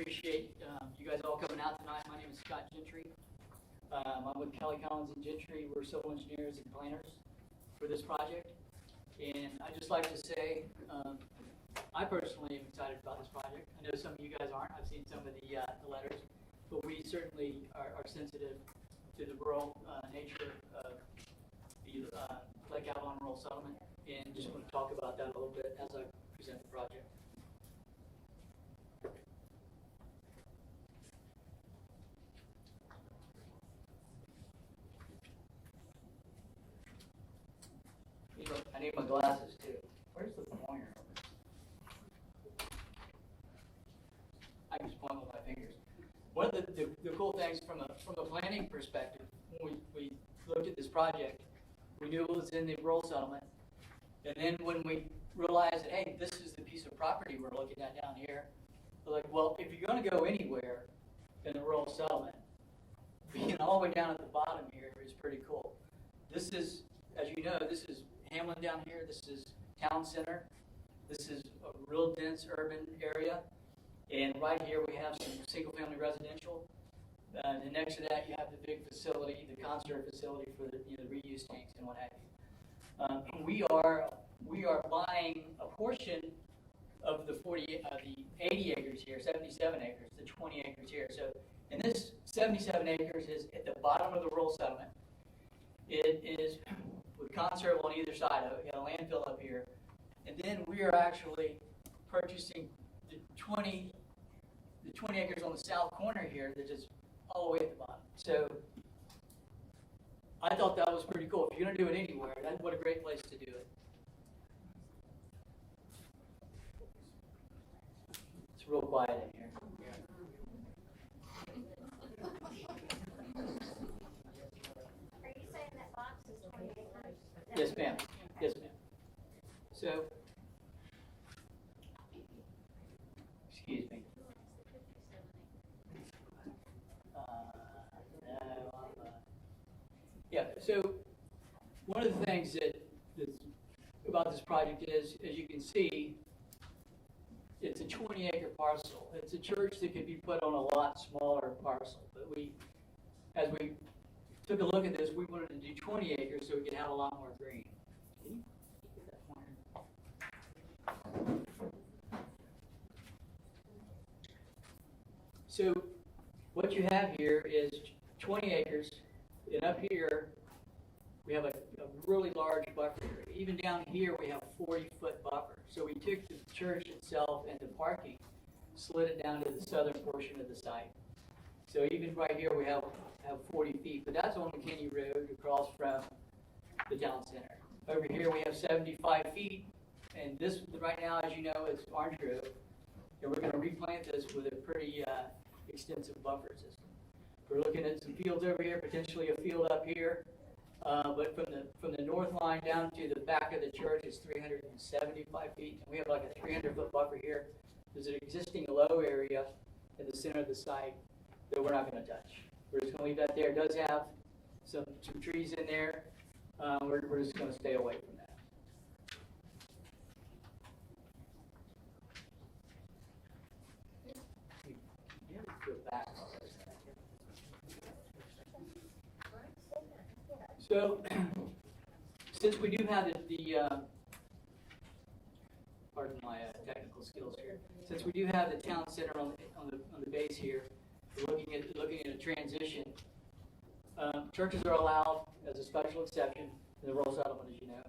appreciate you guys all coming out tonight. My name is Scott Gentry. I'm with Kelly Collins and Gentry. We're civil engineers and planners for this project. And I'd just like to say, I personally am excited about this project. I know some of you guys aren't. I've seen some of the letters, but we certainly are sensitive to the rural nature of the Lake Avalon Rural Settlement, and just want to talk about that a little bit as I present the project. I need my glasses too. Where's the pointer? I can just point with my fingers. One of the cool things from a planning perspective, when we looked at this project, we knew it was in the rural settlement. And then when we realized that, hey, this is the piece of property we're looking at down here, we're like, well, if you're going to go anywhere in the rural settlement, being all the way down at the bottom here is pretty cool. This is, as you know, this is Hamlin down here. This is town center. This is a real dense urban area. And right here we have some single-family residential. And next to that you have the big facility, the conserve facility for the reuse tanks and what have you. We are buying a portion of the 80 acres here, 77 acres, the 20 acres here. So, and this 77 acres is at the bottom of the rural settlement. It is with conserve on either side of it. You got a landfill up here, and then we are actually purchasing the 20 acres on the south corner here that is all the way at the bottom. So I thought that was pretty cool. If you're going to do it anywhere, what a great place to do it. It's real quiet in here. Are you saying that box is 20 acres? Yes, ma'am. Yes, ma'am. So, excuse me. Yeah, so one of the things that's about this project is, as you can see, it's a 20-acre parcel. It's a church that could be put on a lot smaller parcel. But as we took a look at this, we wanted to do 20 acres so we could have a lot more green. Can you get that pointer? So what you have here is 20 acres. And up here, we have a really large buffer area. Even down here, we have 40-foot buffer. So we took the church itself and the parking, slid it down to the southern portion of the site. So even right here, we have 40 feet. But that's on McKinney Road across from the town center. Over here, we have 75 feet. And this, right now, as you know, is Orange Grove. And we're going to replant this with a pretty extensive buffer system. We're looking at some fields over here, potentially a field up here, but from the north line down to the back of the church is 375 feet, and we have like a 300-foot buffer here. There's an existing low area in the center of the site that we're not going to touch. We're just going to leave that there. It does have some trees in there. We're just going to stay away from that. You have to go back. So, since we do have pardon my technical skills here. Since we do have the town center on the base here, we're looking at a transition. Churches are allowed as a special exception in the rural settlement, as you know.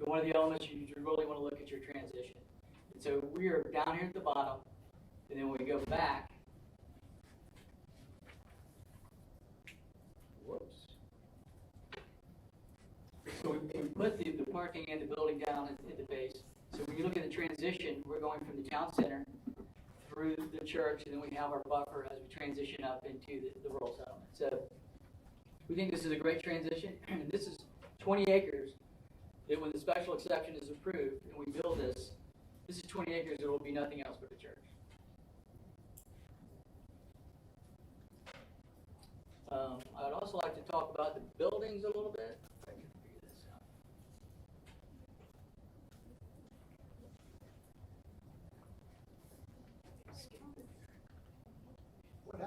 But one of the elements you really want to look at your transition. And so we are down here at the bottom, and then when we go back. Whoops. So we put the parking and the building down at the base. So when you look at the transition, we're going from the town center through the church, and then we have our buffer as we transition up into the rural settlement. So we think this is a great transition. And this is 20 acres that when the special exception is approved and we build this is 20 acres, there will be nothing else but a church. I would also like to talk about the buildings a little bit. If I can figure this out.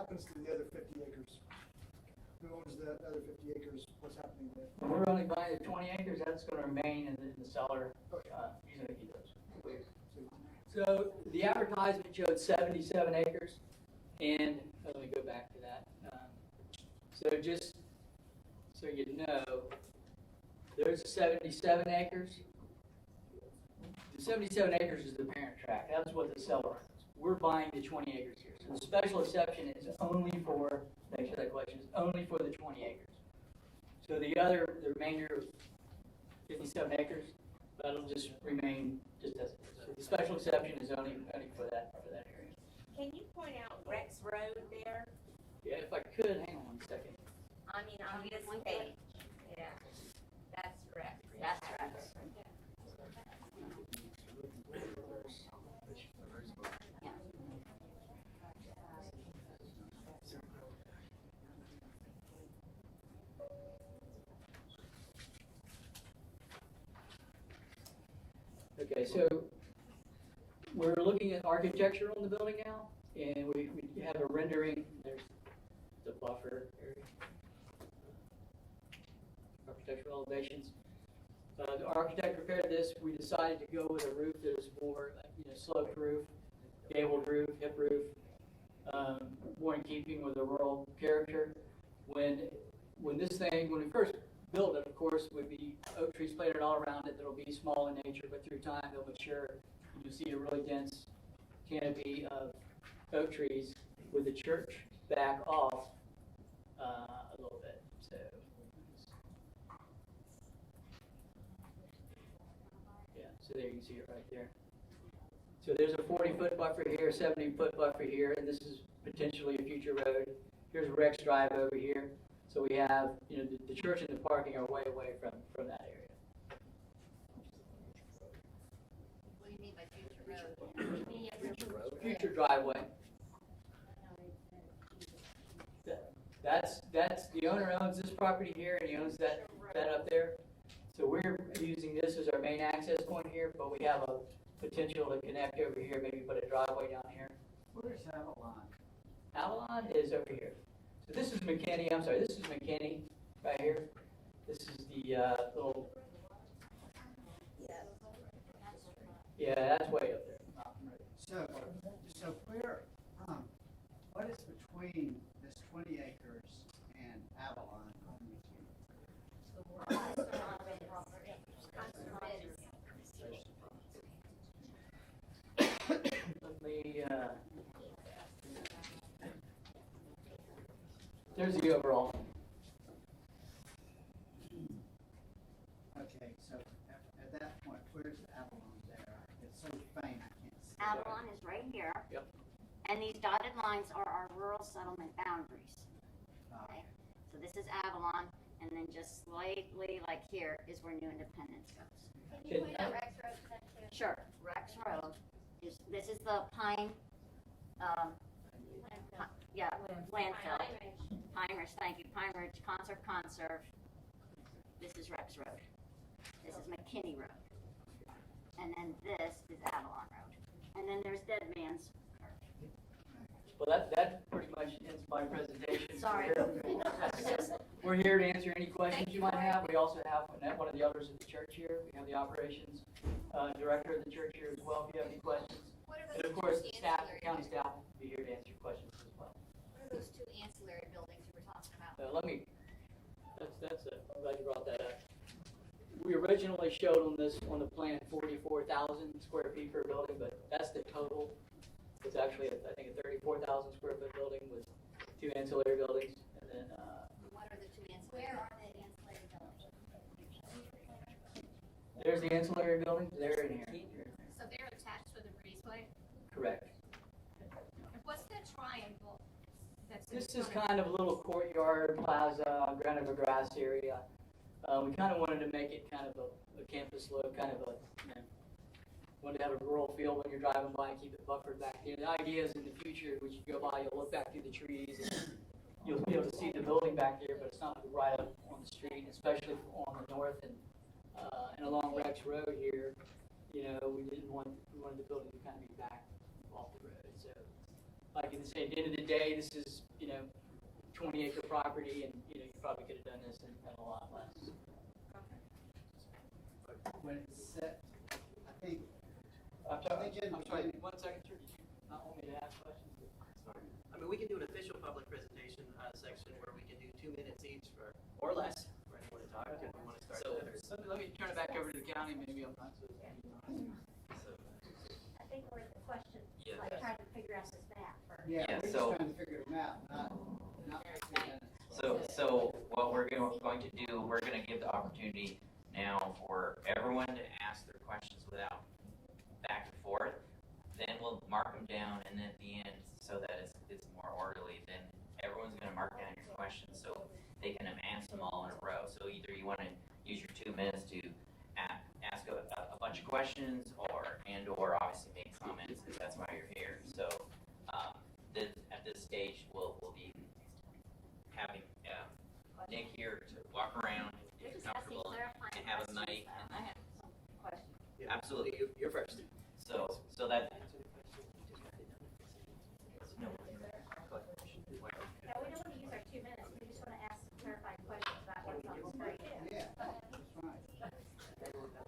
happens to the other 50 acres? Who owns that other 50 acres? What's happening there? We're only buying the 20 acres, that's gonna remain in the seller, Okay. he's gonna keep those. So the advertisement showed 77 acres, and, let me go back to that. So just so you know, there's 77 acres. The 77 acres is the parent tract, that's what the seller owns. We're buying the 20 acres here. So the special exception is only for, thanks for that question, is only for the 20 acres. So the remainder of 57 acres, that'll just remain just as it is. So the special exception is only for that area. Can you point out Rex Road there? Yeah, if I could, hang on one second. I mean, on this page. Yeah. That's Rex. That's Rex. Okay, so we're looking at architecture on the building now, and we have a rendering. There's the buffer area, architectural elevations. The architect prepared this. We decided to go with a roof that is more, sloped roof, gabled roof, hip roof, more in keeping with the rural character. When we first built it, of course, would be oak trees planted all around it. That'll be small in nature, but through time they'll mature. You'll see a really dense canopy of oak trees with the church back off a little bit. So, yeah, so there you can see it right there. So there's a 40-foot buffer here, 70-foot buffer here, and this is potentially a future road. Here's Rex Drive over here. So we have, the church and the parking are way away from that area. What do you mean by future road? Future driveway. That's the owner owns this property here, and he owns that up there. So we're using this as our main access point here, but we have a potential to connect over here, maybe put a driveway down here. Where's Avalon? Avalon is over here. So this is McKinney, this is McKinney right here. This is the little, yeah, that's way up there. So where, what is between this 20 acres and Avalon? Let me, there's the overall. Okay, so at that point, where's Avalon there? It's so faint, I can't see. Avalon is right here. Yep. And these dotted lines are our rural settlement boundaries. Okay. So this is Avalon, and then just slightly like here is where New Independence goes. Can you point out Rex Road to that too? Sure. Rex Road this is the Pine, landfill. Pine Ridge, thank you. Pine Ridge Conserve. This is Rex Road. This is McKinney Road. And then this is Avalon Road. And then there's Dead Man's. Well, that pretty much ends my presentation. Sorry. We're here to answer any questions you might have. We also have one of the elders of the church here. We have the operations director of the church here as well, if you have any questions. And of course, the staff, the county staff will be here to answer your questions as well. What are those two ancillary buildings you were talking about? I'm glad you brought that up. We originally showed on the plan 44,000 square feet per building, but that's the total. It's actually, I think, a 34,000 square foot building with two ancillary buildings. And then, What are the two ancillary? Where are the ancillary buildings? there's the ancillary buildings. They're in here. So they're attached with the breezeway? Correct. And what's that triangle that's in This is front of kind of a little courtyard, plaza, kind of a grass area. We kind of wanted to make it kind of a campus look, kind of wanted to have a rural feel when you're driving by and keep it buffered back there. The idea is in the future, when you go by, you'll look back through the trees and you'll be able to see the building back there, but it's not right up on the street, especially on the north and along Rex Road here. We wanted the building to kind of be back off the road. So like you say, at the end of the day, this is, 20-acre property, and, you probably could have done this in a lot less. When it's set, I think, I'm sorry, I think in the I'm sorry, beginning- 1 second, sir, did you not want me to ask questions? I mean, we can do an official public presentation section where we can do 2 minutes each or less for anyone to talk if we want to start there. Let me turn it back over to the county, maybe I'm not so. I think we're at the question, Yeah. like trying to figure out this map first. yeah, Yeah, we're just so- trying to figure them out, not 2 minutes. So what we're going to do, we're going to give the opportunity now for everyone to ask their questions without back and forth. Then we'll mark them down, and then at the end, so that it's more orderly, then everyone's going to mark down your questions so they can answer them all in a row. So either you want to use your 2 minutes to ask a bunch of questions, or obviously make comments, because that's why you're here. So at this stage, we'll be having Nick here to walk around, if you're comfortable, and have a mic. I have some questions. Yeah, Absolutely. You're first. So that. No. No, we don't want to use our 2 minutes, we just want to ask clarifying questions about what's on the screen. Yeah, that's right.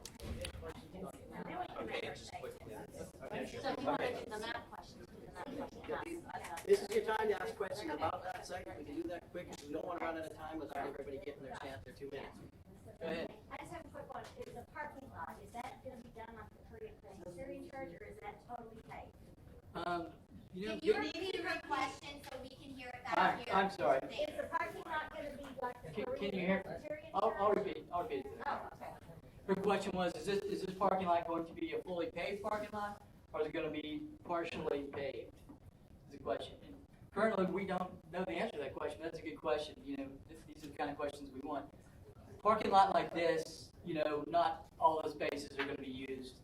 And then we can Okay, make our just statement. quickly. So we want to do the map questions, do the map questions. This is your time to ask questions about that site. We can do that quick, because we don't want to run out of time without everybody getting their chance, their 2 minutes. Go ahead. I just have a quick one, is the parking lot, is that gonna be done like the Syrian church, or is that totally paved? Can Can you repeat your question so we can hear it back here? I'm sorry. Is the parking lot gonna be like the Can you hear? Syrian I'll church? repeat it. Oh, okay. Her question was, is this parking lot going to be a fully paved parking lot, or is it gonna be partially paved? Is the question. And currently, we don't know the answer to that question. That's a good question. These are the kind of questions we want. Parking lot like this, not all those spaces are gonna be used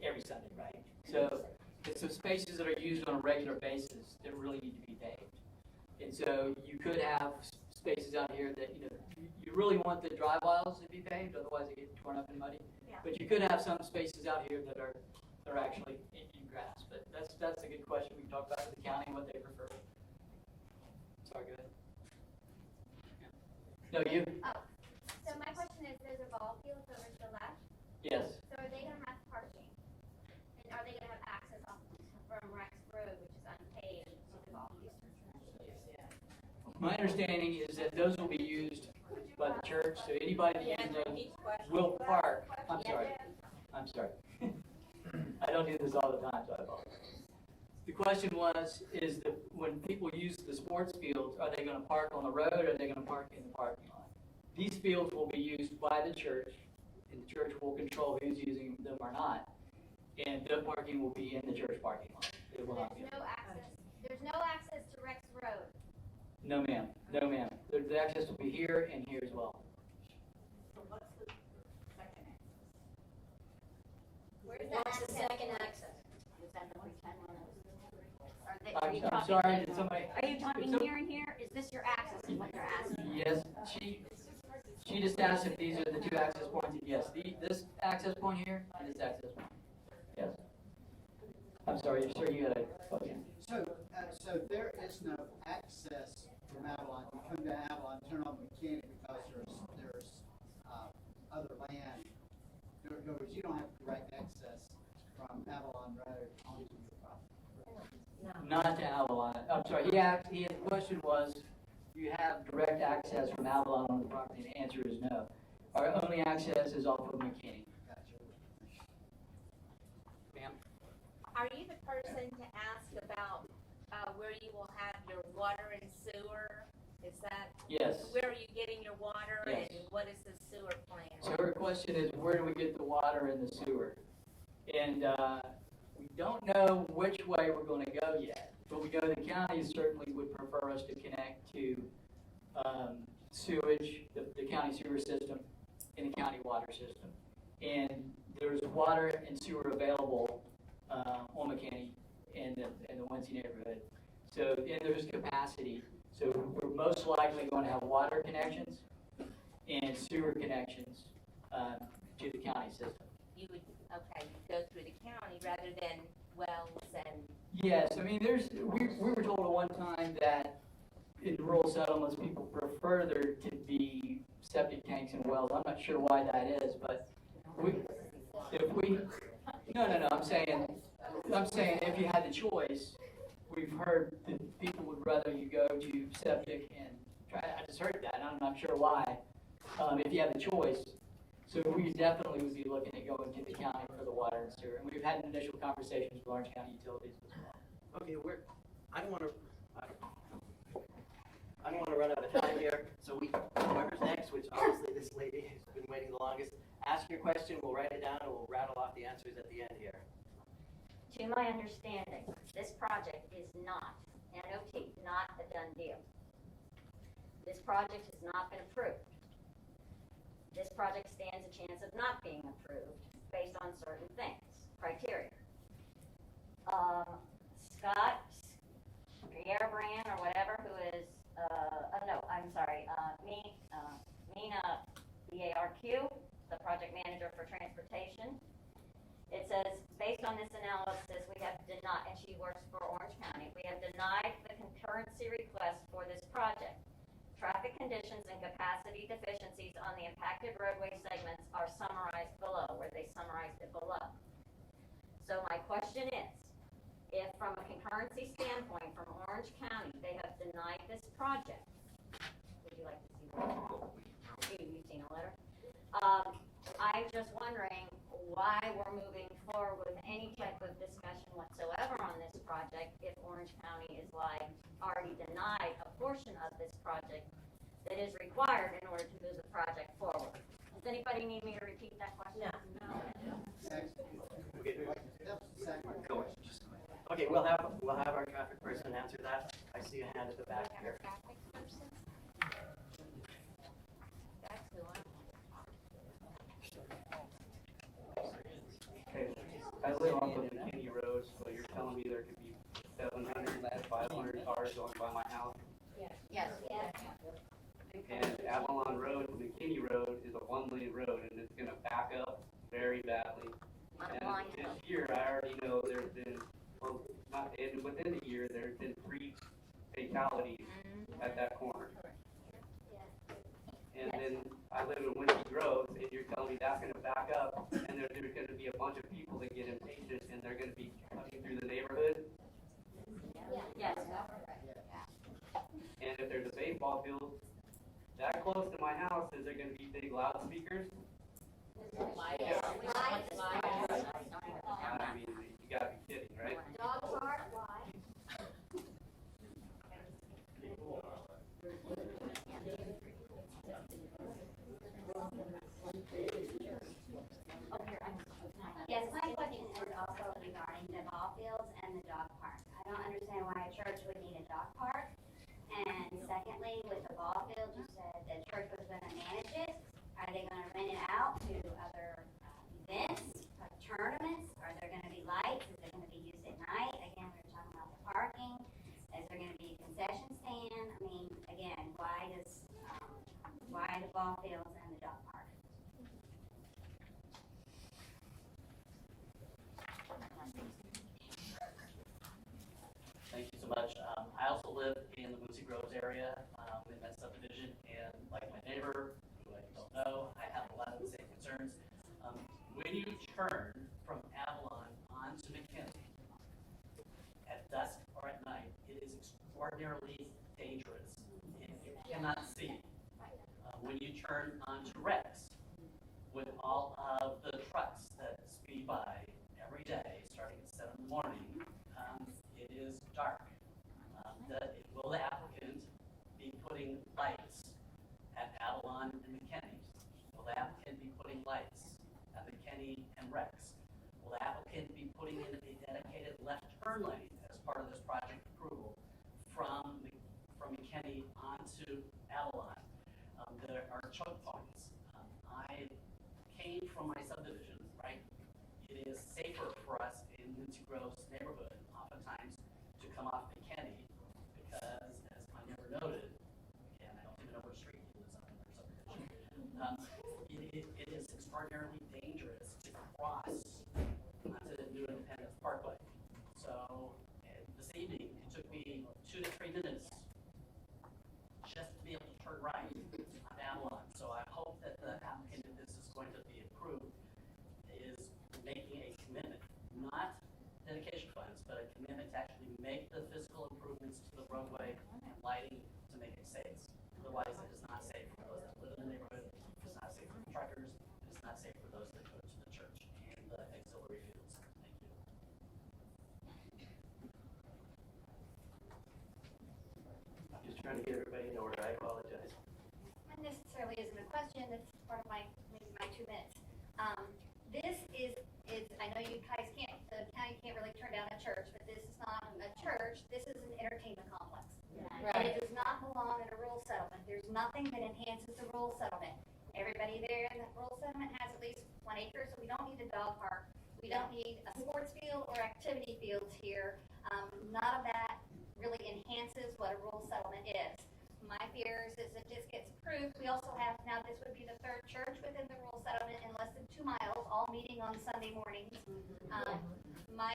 every Sunday, right? So it's the spaces that are used on a regular basis that really need to be paved. And so you could have spaces out here that, you really want the drive aisles to be paved, otherwise they get torn up and muddy. Yeah. But you could have some spaces out here that are actually in grass. But that's a good question. We can talk about with the county, what they prefer. Sorry, go ahead. No, you? Oh, so my question is, there's a ball field over to the left, Yes. so are they gonna have parking? And are they gonna have access off from Rex Road, which is unpaved, to the ball field? My understanding is that those will be used by the church, so anybody that uses them will park. I'm sorry. I don't do this all the time, so I apologize. The question was, when people use the sports fields, are they gonna park on the road, or are they gonna park in the parking lot? These fields will be used by the church, and the church will control who's using them or not. And the parking will be in the church parking lot. It will not be. There's no access to Rex Road. No, ma'am. No, ma'am. The access will be here and here as well. Where's the second access? Is that the pretend one? Are you I'm talking- sorry, did somebody? Are you talking here and here? Is this your access, is what you're asking? Yes, she just asked if these are the 2 access points, and yes, this access point here and this access point. Yes. I'm sorry, sir, you had a question. So there is no access from Avalon. You come to Avalon, turn on McKinney because there's other land. In other words, you don't have direct access from Avalon Road onto your property. Not to Avalon. I'm sorry, his question was, do you have direct access from Avalon on the property? The answer is no. Our only access is off of McKinney. Gotcha. Ma'am? Are you the person to ask about where you will have your water and sewer? Is that, Yes. where are you getting your water Yes. and what is the sewer plan? So her question is, where do we get the water and the sewer? And we don't know which way we're going to go yet. But we know the county certainly would prefer us to connect to sewage, the county sewer system, and the county water system. And there's water and sewer available on McKinney and the Wincy neighborhood. So, and there's capacity. So we're most likely going to have water connections and sewer connections to the county system. You would, okay, you go through the county rather than wells and Yes, I mean, we were told at one time that in rural settlements, people prefer there to be septic tanks and wells. I'm not sure why that is, but no, I'm saying if you had the choice, we've heard that people would rather you go to septic and try, I just heard that, and I'm not sure why, if you have the choice. So we definitely would be looking at going to the county for the water and sewer, and we've had initial conversations with Orange County Utilities as well. Okay, I don't wanna run out of time here, so whoever's next, which obviously this lady has been waiting the longest, ask your question, we'll write it down, and we'll rattle off the answers at the end here. To my understanding, this project is not, NOT, not a done deal. This project has not been approved. This project stands a chance of not being approved based on certain things, criteria. Scott, Brand or whatever, who is, Mina BARQ, the project manager for transportation. It says, based on this analysis, we have denied, and she works for Orange County, we have denied the concurrency request for this project. Traffic conditions and capacity deficiencies on the impacted roadway segments are summarized below, where they summarized it below. So my question is, if from a concurrency standpoint from Orange County, they have denied this project, would you like to see the letter? You've seen a letter? I'm just wondering why we're moving forward with any type of discussion whatsoever on this project if Orange County is already denied a portion of this project that is required in order to move the project forward. Does anybody need me to repeat that question? No. Go ahead. Okay, we'll have our traffic person answer that. I see a hand at the back here. That's who I'm. Okay, I live off of McKinney Road, so you're telling me there could be 700, 500 cars going by my house? Yes. And Avalon Road to McKinney Road is a 1-lane road, and it's gonna back up very badly. And this year, I already know there's been, and within the year, there's been 3 fatalities at that corner. And then I live in Windy Grove, and you're telling me that's gonna back up, and there's gonna be a bunch of people that get impatient, and they're gonna be coming through the neighborhood. Yes. And if there's a baseball field that close to my house, is there gonna be big loudspeakers? I mean, you gotta be kidding, right? Dog park, why? Yes, my question is also regarding the ball fields and the dog park. I don't understand why a church would need a dog park. And secondly, with the ball field, you said the church was gonna manage it. Are they gonna rent it out to other events, like tournaments? Are there gonna be lights? Is it gonna be used at night? Again, we were talking about the parking. Is there gonna be a concession stand? I mean, again, why the ball fields and the dog park? Thank you so much. I also live in the Moosey Groves area, in that subdivision, and like my neighbor, who I don't know, I have a lot of the same concerns. When you turn from Avalon onto McKinney at dusk or at night, it is extraordinarily dangerous. You cannot see. When you turn onto Rex, with all of the trucks that speed by every day, starting at 7 in the morning, it is dark. Will the applicant be putting lights at Avalon and McKinney? Will the applicant be putting lights at McKinney and Rex? Will the applicant be putting in a dedicated left turn lane as part of this project approval from McKinney onto Avalon? There are choke points. I came from my subdivision, right? It is safer for us in Moosey Grove's neighborhood, oftentimes, to come off McKinney because, as my neighbor noted, again, I don't even know what street he lives on in their subdivision, it is extraordinarily dangerous to cross onto the New Independence Parkway. So, to get everybody in order, I apologize. Not necessarily isn't a question, it's part of maybe my 2 minutes. This is, I know you guys can't, the county can't really turn down a church, but this is not a church, this is an entertainment complex. And it does not belong in a rural settlement. There's nothing that enhances the rural settlement. Everybody there in the rural settlement has at least 1 acre, so we don't need a dog park. We don't need a sports field or activity fields here. None of that really enhances what a rural settlement is. My fears is that this gets approved. We also have, now this would be the 3rd church within the rural settlement in less than 2 miles, all meeting on Sunday mornings. My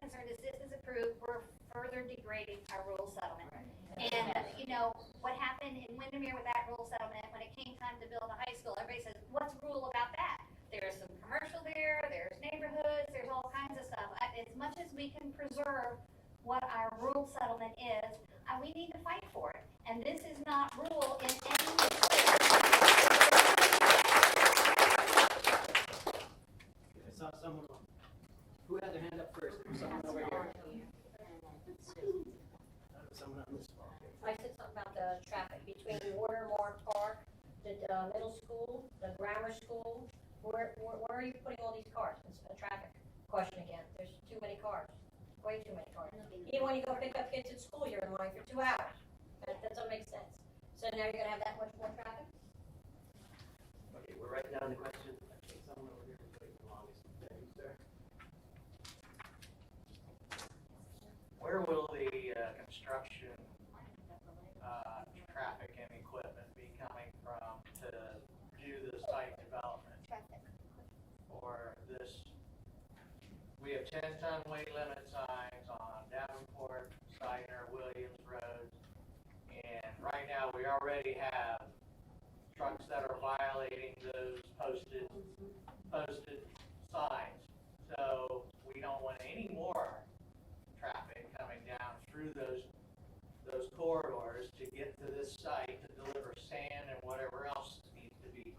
concern is this is approved, we're further degrading our rural settlement. And, you know, what happened in Windermere with that rural settlement, when it came time to build a high school, everybody says, what's rural about that? There's some commercial there, there's neighborhoods, there's all kinds of stuff. As much as we can preserve what our rural settlement is, we need to fight for it. And this is not rural in any way. I saw someone, who had their hand up first? There was someone over here. Someone on this wall. I said something about the traffic between Watermark Park, the middle school, the grammar school. Where are you putting all these cars? It's a traffic question again. There's too many cars, way too many cars. Even when you go pick up kids at school, you're in line for 2 hours. That doesn't make sense. So now you're gonna have that much more traffic? Okay, we're writing down the question. I think someone over here is waiting the longest. Thank you, sir. Where will the construction traffic and equipment be coming from to do the site development? For this, we have 10-ton weight limit signs on Davenport, Steiner, Williams Road, and right now we already have trucks that are violating those posted signs. So we don't want any more traffic coming down through those corridors to get to this site to deliver sand and whatever else needs to be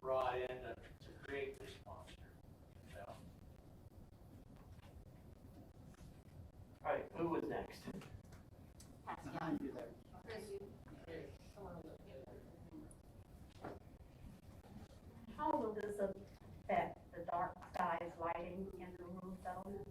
brought in to create this monster. So. All right, who was next? Behind you there. How will this affect the dark skies lighting in the rural settlement?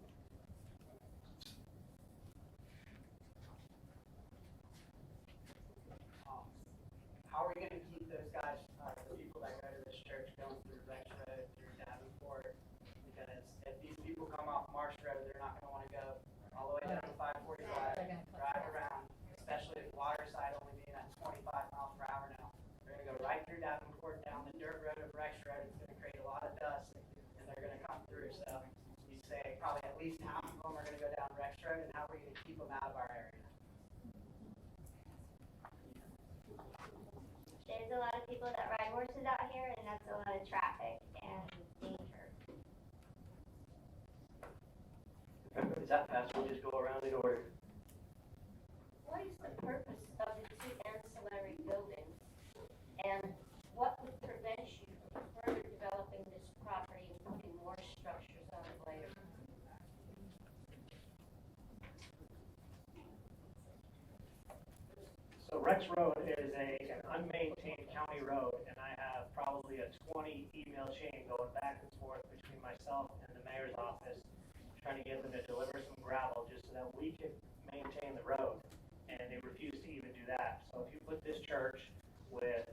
How are we going to keep those guys, the people that go to this church, going through Rex Road, through Davenport? Because if these people come off Marsh Road, they're not going to want to go all the way down to 545, drive around, especially if Waterside only being at 25 miles per hour now. They're going to go right through Davenport, down the dirt road of Rex Road. It's going to create a lot of dust, and they're going to come through. So you say probably at least half of them are going to go down Rex Road, and how are we going to keep them out of our area? There's a lot of people that ride horses out here, and that's a lot of traffic and danger. Is that fast? We'll just go around in order. What is the purpose of the 2 ancillary buildings? And what would prevent you from further developing this property and putting more structures on it later? So Rex Road is an unmaintained county road, and I have probably a 20 email chain going back and forth between myself and the mayor's office, trying to get them to deliver some gravel just so that we could maintain the road, and they refuse to even do that. So if you put this church with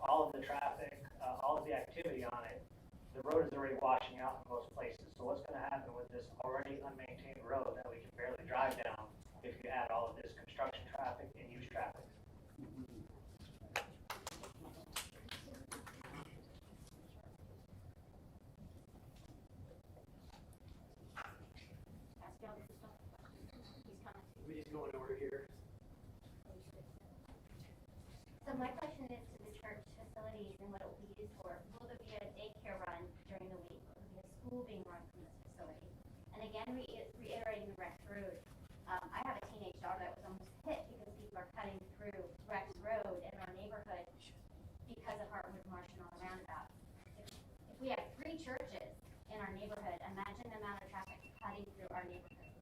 all of the traffic, all of the activity on it, the road is already washing out in most places. So what's going to happen with this already unmaintained road that we can barely drive down if you add all of this construction traffic and use traffic? He's going over here. So my question is to the church facilities and what it will be used for. Will there be a daycare run during the week? Will there be a school being run from this facility? And again, reiterating the Rex Road. I have a teenage daughter that was almost hit because people are cutting through Rex Road in our neighborhood because of Heartwood Marsh and all the roundabouts. If we have 3 churches in our neighborhood, imagine the amount of traffic cutting through our neighborhood.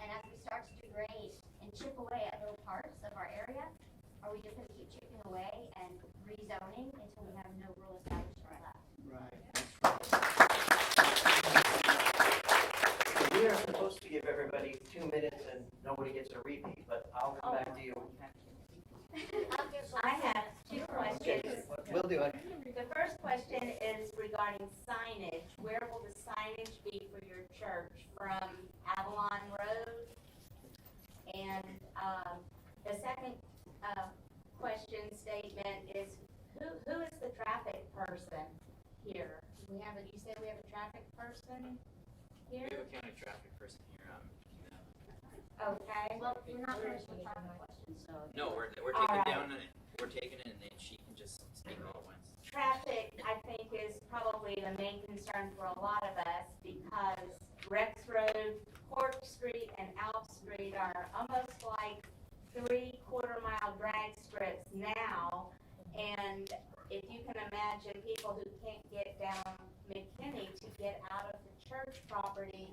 And as we start to degrade and chip away at little parts of our area, are we just gonna keep chipping away and rezoning until we have no rural establishment left? Right. We are supposed to give everybody 2 minutes and nobody gets a repeat, but I'll come back to you. I have two questions. We'll do it. The first question is regarding signage. Where will the signage be for your church from Avalon Road? And the second question statement is, who is the traffic person here? You said we have a traffic person We here? have a county traffic person here. Okay. Well, we're not finished with traffic questions, so. No, we're All taking right. down, we're taking it and then she can just speak all at once. Traffic, I think, is probably the main concern for a lot of us because Rex Road, Court Street, and Alp Street are almost like 3/4-mile drag strips now. And if you can imagine people who can't get down McKinney to get out of the church property,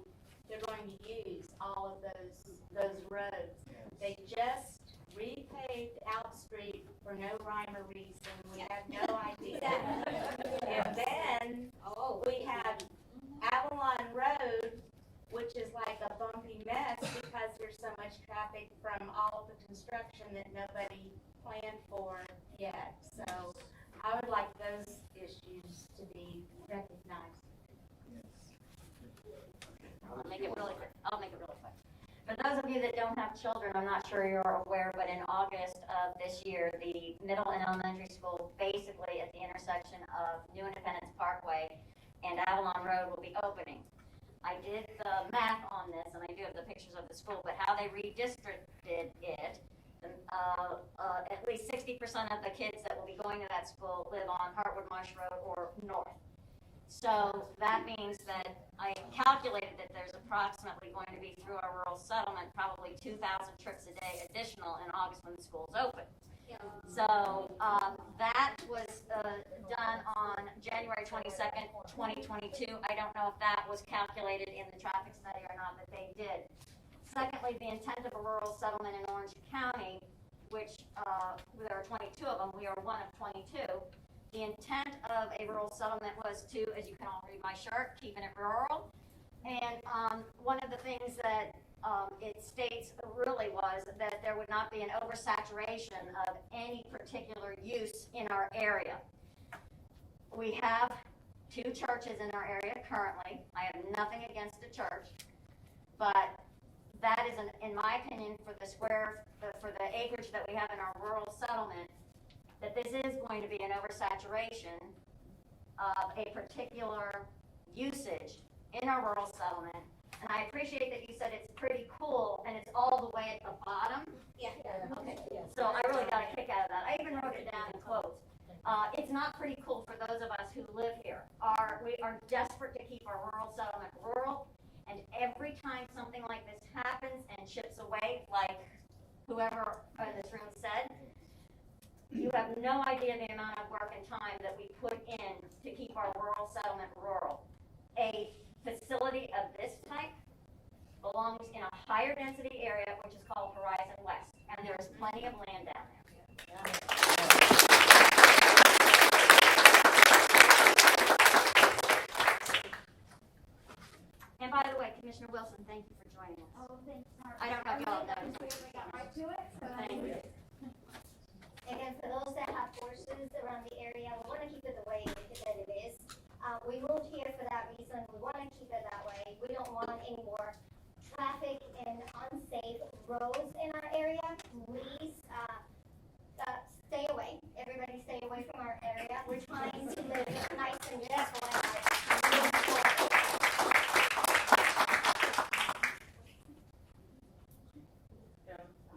they're going to use all of those roads. They just repaved Alp Street for no rhyme or reason. We have no idea. And then, we have Avalon Road, which is like a bumpy mess because there's so much traffic from all of the construction that nobody planned for yet. So I would like those issues to be recognized. I'll make it really quick. For those of you that don't have children, I'm not sure you're aware, but in August of this year, the middle and elementary school, basically at the intersection of New Independence Parkway and Avalon Road, will be opening. I did the math on this, and I do have the pictures of the school, but how they redistricted it, at least 60% of the kids that will be going to that school live on Hartwood Marsh Road or north. So that means that I calculated that there's approximately going to be through our rural settlement, probably 2,000 trips a day additional in August when the school's open. So that was done on January 22nd, 2022. I don't know if that was calculated in the traffic study or not, but they did. Secondly, the intent of a rural settlement in Orange County, which there are 22 of them, we are one of 22. The intent of a rural settlement was to, as you can all read my shirt, keeping it rural. And one of the things that it states really was that there would not be an oversaturation of any particular use in our area. We have 2 churches in our area currently. I have nothing against the church, but that is, in my opinion, for the acreage that we have in our rural settlement, that this is going to be an oversaturation of a particular usage in our rural settlement. And I appreciate that you said it's pretty cool and it's all the way at the bottom. Yeah. Okay. So I really got a kick out of that. I even wrote it down in quotes. It's not pretty cool for those of us who live here. We are desperate to keep our rural settlement rural, and every time something like this happens and chips away, like whoever in this room said, you have no idea the amount of work and time that we put in to keep our rural settlement rural. A facility of this type belongs in a higher density area, which is called Horizon West, and there is plenty of land down there. And by the way, Commissioner Wilson, thank you for joining us. Oh, thanks, Mark. I don't know if y'all know. We got right to it, so. Thank you. Again, for those that have horses around the area, we want to keep it the way that it is. We moved here for that reason. We want to keep it that way. We don't want any more traffic and unsafe roads in our area. Please stay away. Everybody stay away from our area. We're trying to live nice and peaceful in our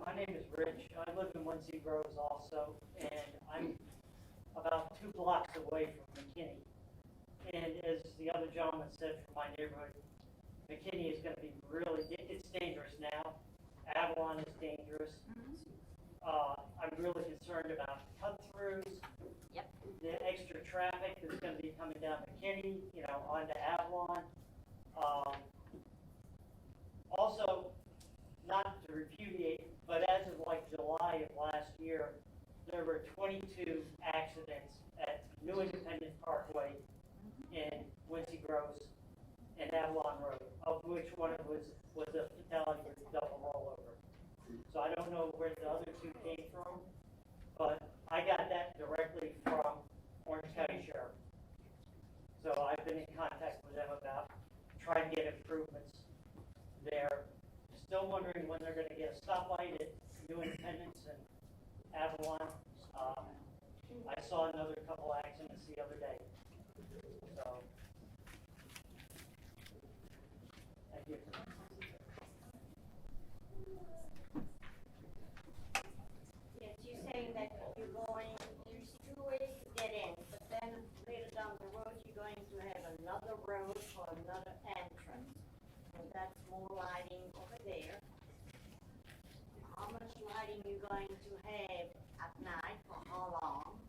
My name is Rich. I live in Muncie Groves also, and I'm about 2 blocks away from McKinney. And as the other gentleman said from my neighborhood, McKinney is going to be it's dangerous now. Avalon is dangerous. I'm really concerned about cut-throughs. Yep. The extra traffic that's going to be coming down McKinney, onto Avalon. Also, not to repudiate, but as of like July of last year, there were 22 accidents at New Independence Parkway in Quincy Groves and Avalon Road, of which one was a fatality with double rollover. So I don't know where the other two came from, but I got that directly from Orange County Sheriff. So I've been in contact with them about trying to get improvements there. Still wondering when they're gonna get a stoplight at New Independence and Avalon. I saw another couple accidents the other day. So, thank you. Yes, you're saying that you're going, there's two ways to get in, but then later down the road, you're going to have another road for another entrance. And that's more lighting over there. How much lighting you going to have at night, for how long?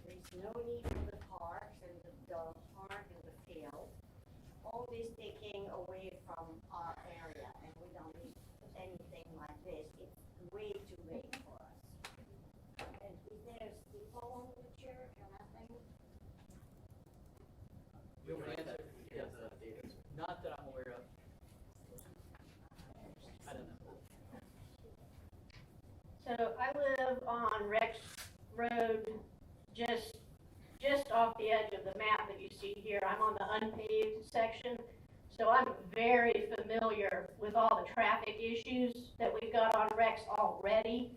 There's no need for the parks and the park and the field. All this taking away from our area, and we don't need anything like this. It's way too big for us. And is there a steeple on the church or nothing? You'll answer, yes, not that I'm aware of. I don't know. So I live on Rex Road, just off the edge of the map that you see here. I'm on the unpaved section, so I'm very familiar with all the traffic issues that we've got on Rex already.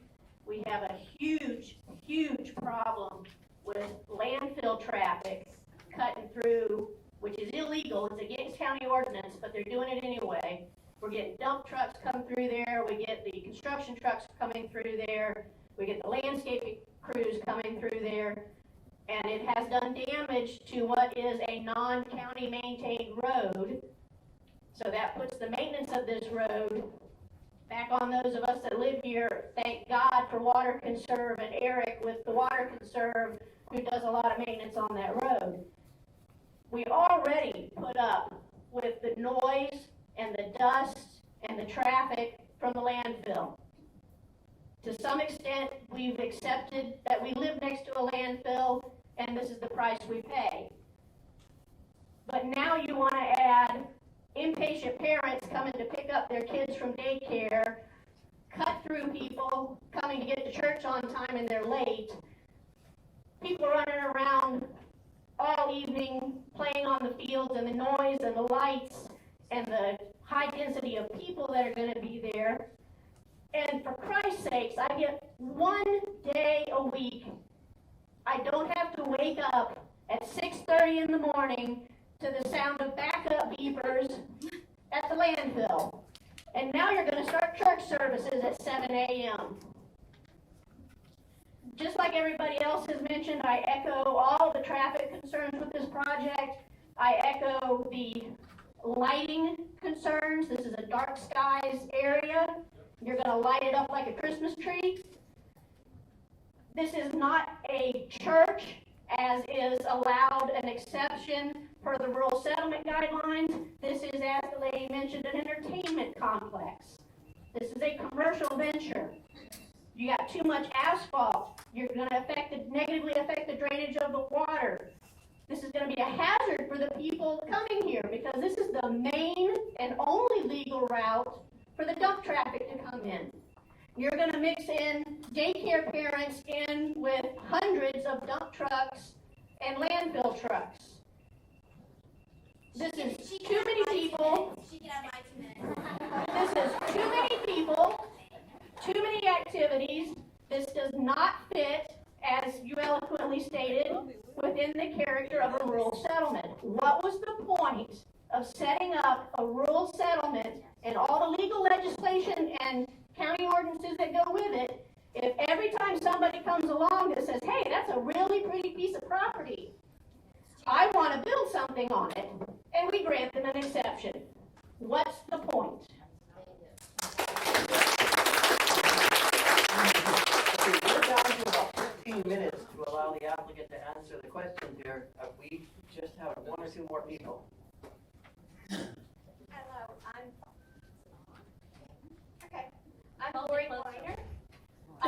We have a huge, huge problem with landfill traffic cutting through, which is illegal. It's against county ordinance, but they're doing it anyway. We're getting dump trucks come through there. We get the construction trucks coming through there. We get the landscaping crews coming through there. And it has done damage to what is a non-county maintained road. So that puts the maintenance of this road back on those of us that live here. Thank God for Water Conserve and Eric with the Water Conserve, who does a lot of maintenance on that road. We already put up with the noise and the dust and the traffic from the landfill. To some extent, we've accepted that we live next to a landfill, and this is the price we pay. But now you want to add impatient parents coming to pick up their kids from daycare, cut through people coming to get to church on time and they're late, people running around all evening playing on the fields, and the noise and the lights and the high density of people that are going to be there. And for Christ's sakes, I get 1 day a week. I don't have to wake up at 6:30 in the morning to the sound of backup beepers at the landfill. And now you're going to start church services at 7 a.m. Just like everybody else has mentioned, I echo all the traffic concerns with this project. I echo the lighting concerns. This is a dark skies area. You're going to light it up like a Christmas tree. This is not a church, as is allowed an exception per the rural settlement guidelines. This is, as the lady mentioned, an entertainment complex. This is a commercial venture. You got too much asphalt. You're going to negatively affect the drainage of the water. This is going to be a hazard for the people coming here, because this is the main and only legal route for the dump traffic to come in. You're going to mix in daycare parents in with hundreds of dump trucks and landfill trucks. This is too many people. This is too many people, too many activities. This does not fit, as you eloquently stated, within the character of a rural settlement. What was the point of setting up a rural settlement and all the legal legislation and county ordinances that go with it, if every time somebody comes along that says, hey, that's a really pretty piece of property, I want to build something on it, and we grant them an exception? What's the point? We're down to about 15 minutes to allow the applicant to answer the questions here. We just have 1 or 2 more people. Hello, I'm Lori Weiner. I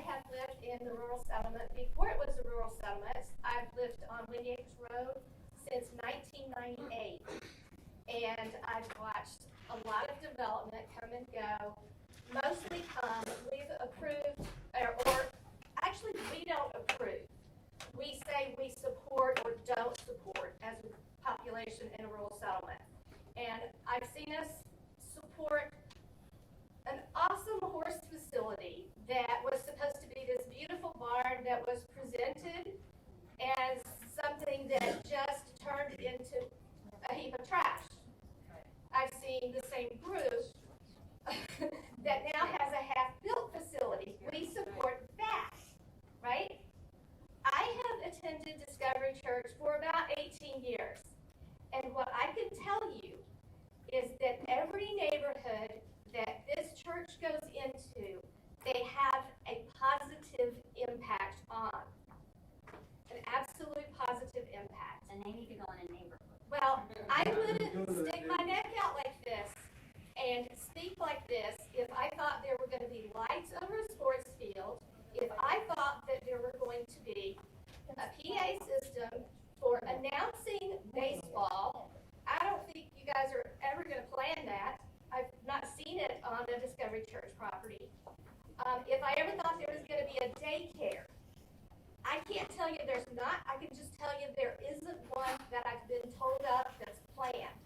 have church for about 18 years. And what I can tell you is that every neighborhood that this church goes into, they have a positive impact on. An absolute positive impact. And they need to go in a neighborhood. Well, I wouldn't stick my neck out like this and speak like this if I thought there were going to be lights over a sports field, if I thought that there were going to be a PA system for announcing baseball. I don't think you guys are ever going to plan that. I've not seen it on a Discovery Church property. If I ever thought there was going to be a daycare, I can't tell you there's not. I can just tell you there isn't one that I've been told of that's planned.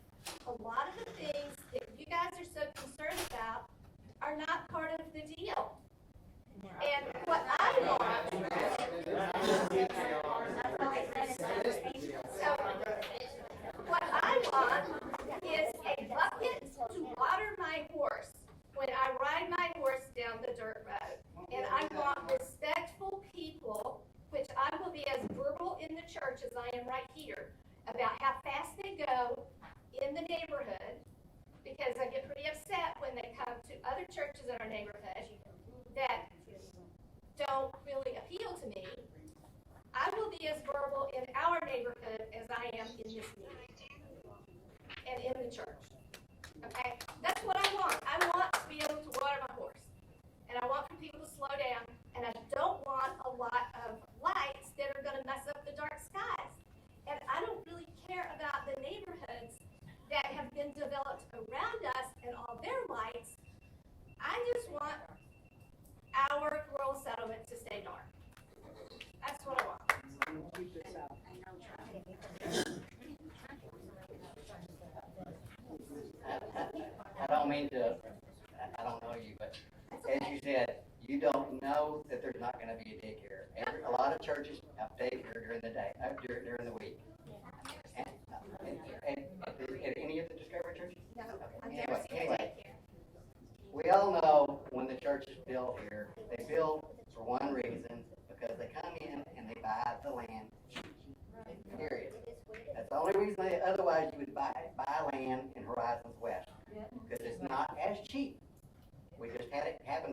A lot of the things that you guys are so concerned about are not part of the deal. And what I want, what I want is a bucket to water my horse when I ride my horse down the dirt road. And I want respectful people, which I will be as verbal in the church as I am right here, about how fast they go in the neighborhood, because I get pretty upset when they come to other churches in our neighborhood that don't really appeal to me. I will be as verbal in our neighborhood as I am in this meeting and in the church. Okay? That's what I want. I want to be able to water my horse. And I want for people to slow down. And I don't want a lot of lights that are going to mess up the dark skies. And I don't really care about the neighborhoods that have been developed around us and all their lights. I just want our rural settlement to stay dark. That's what I want. I don't mean to, I don't know you, but as you said, you don't know that there's not gonna be a daycare. A lot of churches have daycare during the day, during the week. And at any of the Discovery churches? No, I've Anyway, never seen a anyway. daycare. We all know when the church is built here, they build for one reason, because they come in and they buy the land, period. That's the only reason otherwise you would buy land in Horizons West, because it's not as cheap. We just had it happen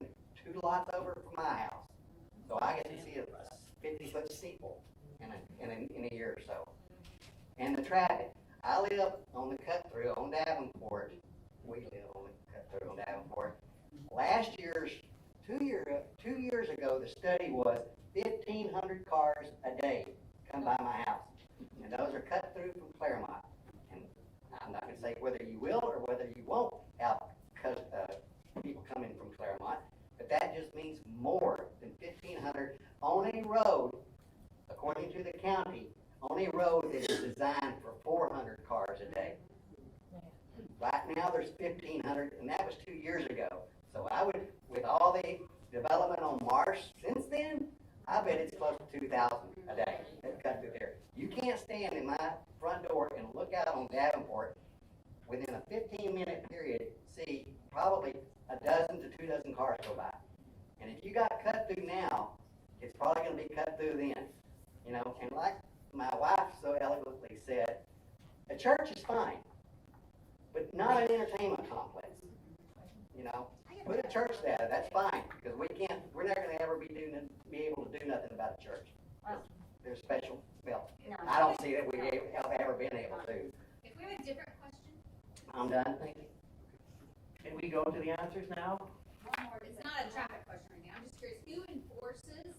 2 lots over from my house, so I get to see a 50-foot steeple in a year or so. And the traffic, I live on the cut-through on Davenport. We live on the cut-through on Davenport. Last year's, 2 years ago, the study was 1,500 cars a day come by my house. And those are cut through from Claremont. And I'm not going to say whether you will or whether you won't have people coming from Claremont, but that just means more than 1,500 on a road, according to the county, on a road that is designed for 400 cars a day. Right now there's 1,500, and that was 2 years ago. So I would, with all the development on Marsh since then, I bet it's close to 2,000 a day that cut through there. You can't stand in my front door and look out on Davenport within a 15-minute period, see probably a dozen to 2 dozen cars go by. And if you got cut through now, it's probably going to be cut through then. You know, and like my wife so eloquently said, a church is fine, but not an entertainment complex. You know, put a church there, that's fine, because we're not going to ever be able to do nothing about a church. They're special. Well, I don't see that we have ever been able to. If we have a different question. I'm done, thank you. Can we go to the answers now? One more. It's not a traffic question right now. I'm just curious, who enforces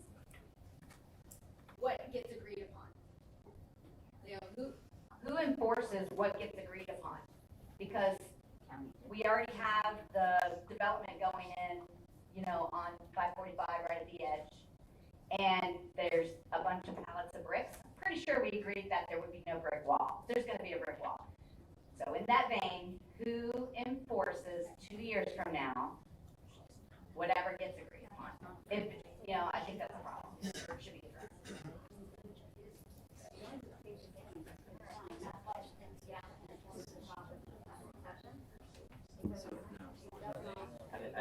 what gets agreed upon? You know, Who enforces what gets agreed upon? Because we already have the development going in, you know, on 545 right at the edge. And there's a bunch of pallets of bricks. I'm pretty sure we agreed that there would be no brick wall. There's going to be a brick wall. So in that vein, who enforces 2 years from now whatever gets agreed upon? If, you know, I think that's a problem. It should be addressed.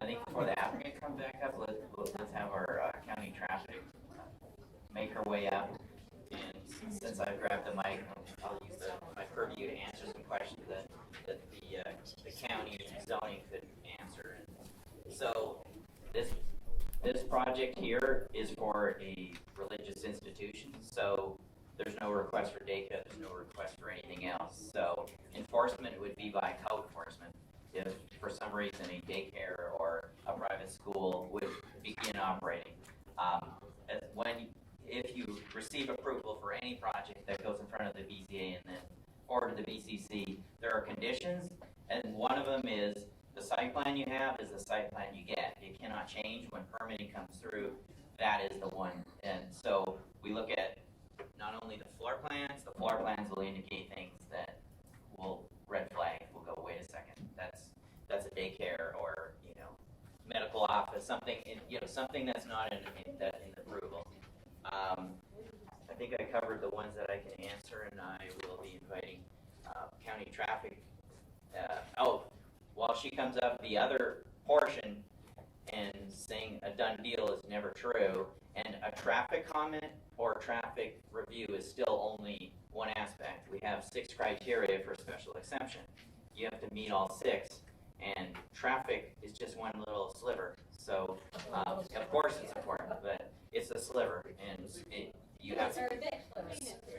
I think before the applicant comes back up, let's have our county traffic make her way up and since I've grabbed the mic, I'll use my purview to answer some questions that the county zoning could answer. So this project here is for a religious institution, so there's no request for daycare, there's no request for anything else. So enforcement would be by code enforcement. If for some reason a daycare or a private school would begin operating. If you receive approval for any project that goes in front of the BZA and then forward to the BCC, there are conditions, and one of them is the site plan you have is the site plan you get. It cannot change when permitting comes through. That is the one. And so we look at not only the floor plans will indicate things that will red flag, will go, wait a second, that's a daycare or, medical office, something, something that's not in approval. I think I covered the ones that I can answer, and I will be inviting county traffic. While she comes up, the other portion and saying a done deal is never true, and a traffic comment or traffic review is still only one aspect. We have 6 criteria for special exception. You have to meet all 6, and traffic is just one little sliver. So, of course it's important, but it's a sliver, and you have to.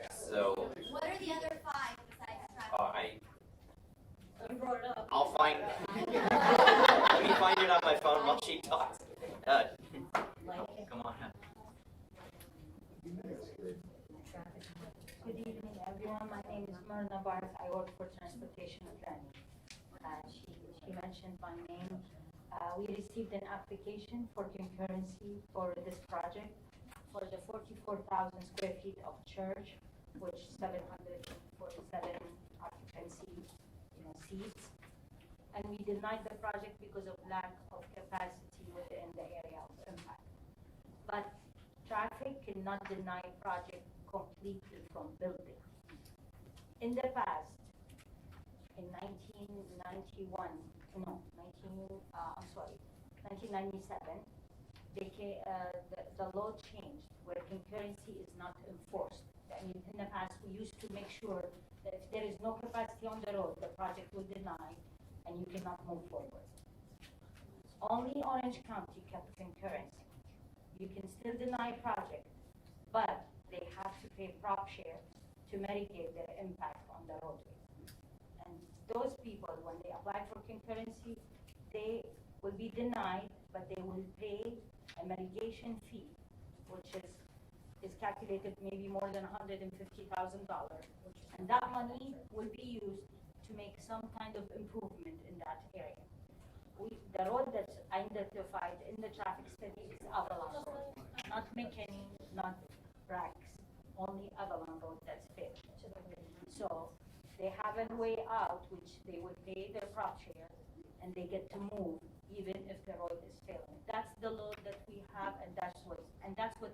So. What are the other 5 besides traffic? You brought it up. I'll find. Let me find it on my phone while she talks. Come on up. Good evening, everyone. My name is Myrna Barth. I work for Transportation Planning. She mentioned my name. We received an application for concurrency for this project for the 44,000 square feet of church, which 747 occupancy seats. And we denied the project because of lack of capacity within the area of impact. But traffic cannot deny project completely from building. In the past, in 1997, the law changed where concurrency is not enforced. I mean, in the past, we used to make sure that if there is no capacity on the road, the project will deny and you cannot move forward. Only Orange County kept concurrency. You can still deny a project, but they have to pay prop share to mitigate their impact on the roadway. And those people, when they apply for concurrency, they will be denied, but they will pay a mitigation fee, which is calculated maybe more than $150,000, and that money will be used to make some kind of improvement in that area. The road that's identified in the traffic study is Avalon Road, not McKinney, not Brax, only Avalon Road that's failed. So they have a way out which they will pay their prop share and they get to move even if the road is failing. That's the law that we have, and that's what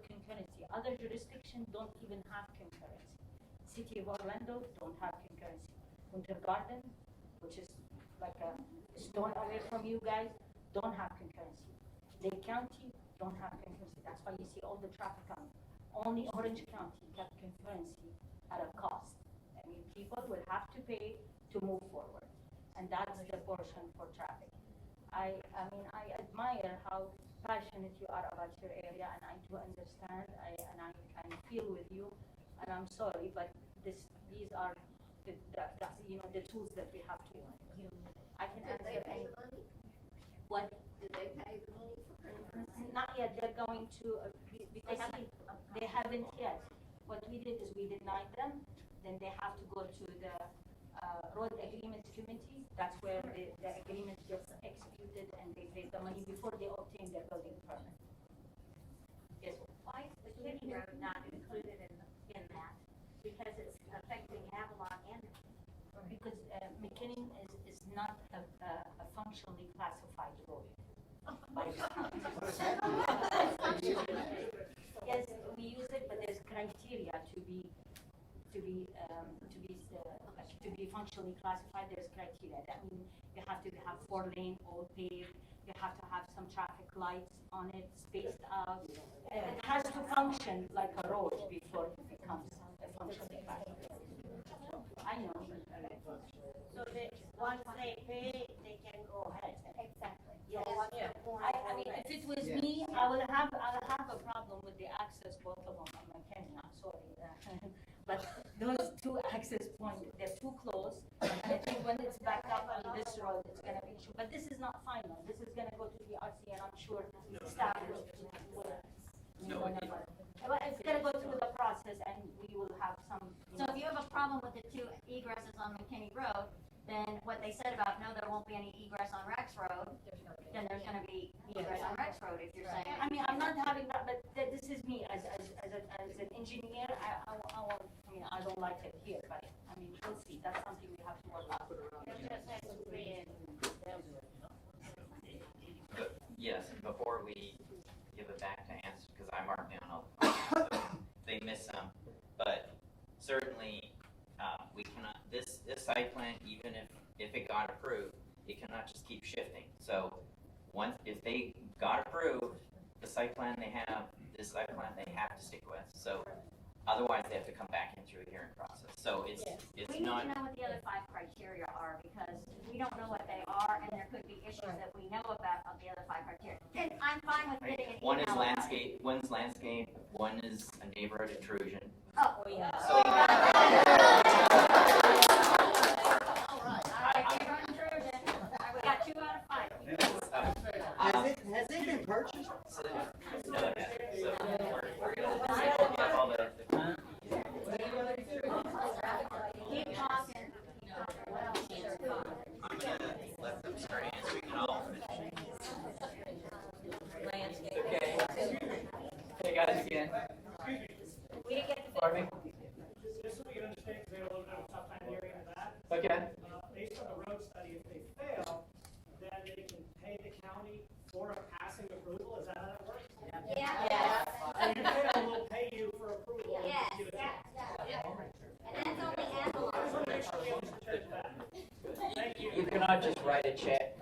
concurrency. Other jurisdictions don't even have concurrency. City of Orlando don't have concurrency. Winter Garden, which is like a stone away from you guys, don't have concurrency. Lake County don't have concurrency. That's why you see all the traffic on. Only Orange County kept concurrency at a cost. I mean, people will have to pay to move forward, and that's the portion for traffic. I admire how passionate you are about your area, and I do understand. I feel with you, and I'm sorry, but these are the tools that we have to use. I can answer any. What? Did they pay the money for Not yet. They're going to because they haven't yet. What we did is we denied them. Then they have to go to the road agreement committee. That's where the agreement gets executed, and they pay the money before they obtain their building permit. Yes. Why is McKinney Road not included in that? Because it's affecting Avalon and. Because McKinney is not a functionally classified road. Yes, we use it, but there's criteria to be functionally classified. There's criteria. That means you have to have 4-lane, all paved. You have to have some traffic lights on it, spaced out. It has to function like a road before it becomes a functioning factory. I know. So they, once they pay, they can go ahead. Exactly. Yeah, Yeah. I mean, if it was me, I'll have a problem with the access, both of them, I'm McKinney, I'm sorry. But those two access points, they're too close, and I think when it's back up on this road, it's gonna be issue, but this is not final, this is gonna go to the RC, and I'm sure staff will, but it's gonna go through the process, and we will have some. So if you have a problem with the two egresses on McKinney Road, then what they said about, no, there won't be any egress on Rex Road, then there's gonna be egress on Rex Road, if you're saying. I mean, I'm not having that, but this is me as an engineer, I don't like it here, but, I mean, we'll see, that's something we have to work out. Yes, before we give it back to answer, because I marked down all the questions, so they missed some, but certainly, we cannot, this site plan, even if it got approved, it cannot just keep shifting. So, if they got approved, the site plan they have, this site plan they have to stick with. So, otherwise they have to come back in through a hearing process. So it's We need not. to know what the other 5 criteria are, because we don't know what they are, and there could be issues that we know about of the other 5 criteria. And I'm fine with getting an email. One is landscape, one is a neighborhood intrusion. Oh, yeah. So, We got 2 out of 5. Has it been purchased? No, it hasn't. So we're gonna get all the Keep talking. I'm gonna let them start answering and I'll finish. Okay. Hey guys again. We didn't get Pardon me? Just so you understand, because they had a little bit of a tough time hearing that. Okay. Based on the road study, if they fail, then they can pay the county for a passing approval. Is that how that works? Yeah. And if they fail, we'll pay you for approval. and Yes, give it to yeah. you. And that's only Avalon. Just want to make sure we understand that. Thank you. You cannot just write a check.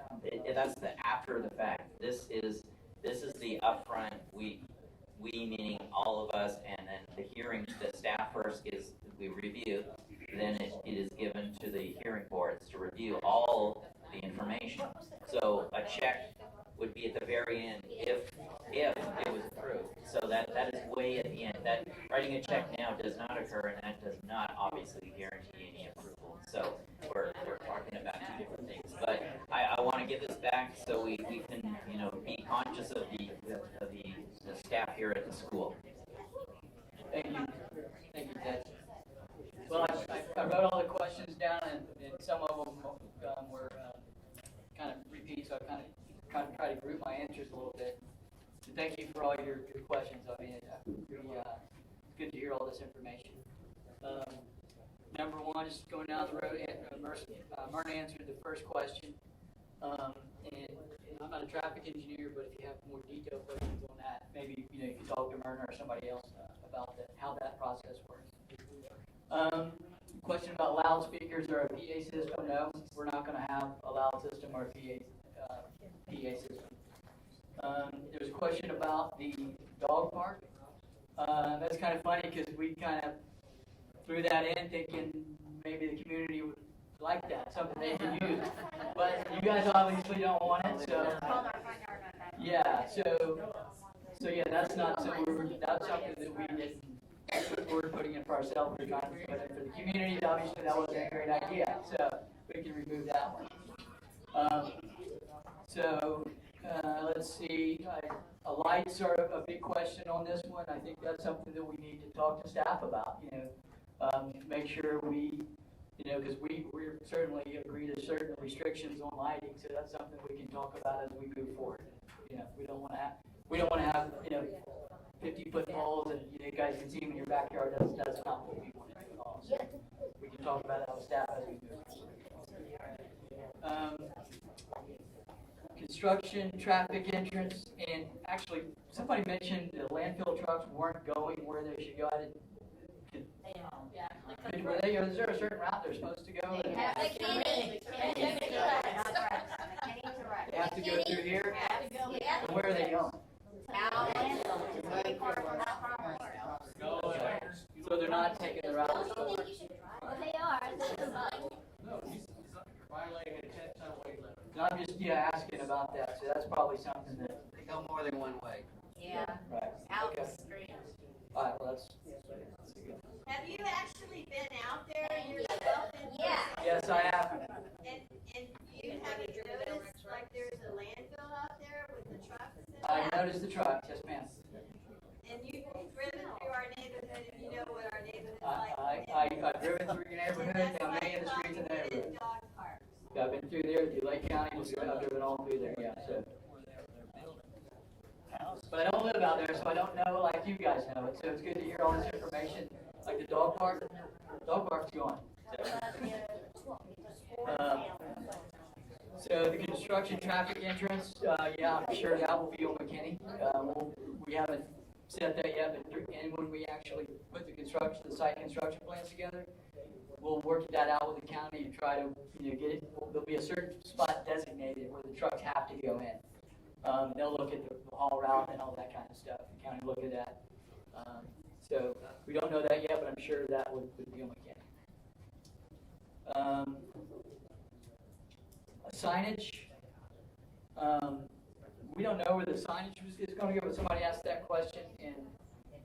That's the after the fact. This is the upfront. We meaning all of us, and then the hearing. The staff first is we review, then it is given to the hearing boards to review all the information. So a check would be at the very end if it was approved. So that is way at the end. That writing a check now does not occur, and that does not obviously guarantee any approval. So we're talking about 2 different things. But I want to get this back so we can be conscious of the staff here at the school. Thank you. Thank you, Ted. Well, I wrote all the questions down, and some of them were kind of repeats, so I kind of try to group my answers a little bit. So thank you for all your questions. I mean, it's good to hear all this information. Number 1 is going down the road. Myrna answered the first question. And I'm not a traffic engineer, but if you have more detailed questions on that, maybe you can talk to Myrna or somebody else about how that process works. Question about loudspeakers or a PA system. No, we're not going to have a loud system or a PA system. There's a question about the dog park. That's kind of funny because we kind of threw that in thinking maybe the community would like that, something they can use. But you guys obviously don't want it, so yeah. So yeah, that's not something that's something that we didn't. We're putting in for ourselves. We're trying to put it for the community. Obviously, that wasn't a great idea, so we can remove that one. Let's see. Lights are a big question on this one. I think that's something that we need to talk to staff about. Make sure we, because we certainly agree to certain restrictions on lighting, so that's something we can talk about as we move forward. We don't want to have 50-foot poles and you guys can see them in your backyard. That's not what we want to do at all. So we can talk about that with staff as we move forward. Construction, traffic entrance, and actually somebody mentioned the landfill trucks weren't going where they should go. Is there a certain route they're supposed to go? They have to go through here? And where are they going? So they're not taking the think you should drive. Well, they are, they're fine. No, he's violating a 10-ton weight limit. And I'm just, asking about that, so that's probably something that, They go more than one way. Yeah, right, out okay. the street. All right, well, that's a good. Have you actually been out there yourself? Yeah. Yes, I have. And you haven't noticed like there's a landfill out there with the trucks and I that? noticed the truck, yes, ma'am. And you've driven through our neighborhood and you know what our neighborhood's like. I've driven through your neighborhood, down many of the streets in the neighborhood. Dog parks. I've been through there, through Lake County, I've driven all through there, yeah, so. But I don't live out there, so I don't know like you guys know it, so it's good to hear all this information, like the dog park's gone. So the construction traffic entrance, yeah, I'm sure that will be on McKinney. We haven't set that yet, but and when we actually put the site construction plans together, we'll work that out with the county and try to, get it. There'll be a certain spot designated where the trucks have to go in. They'll look at the haul route and all that kind of stuff. The county will look at that. So we don't know that yet, but I'm sure that would be on McKinney. Signage. We don't know where the signage is going to go, but somebody asked that question, and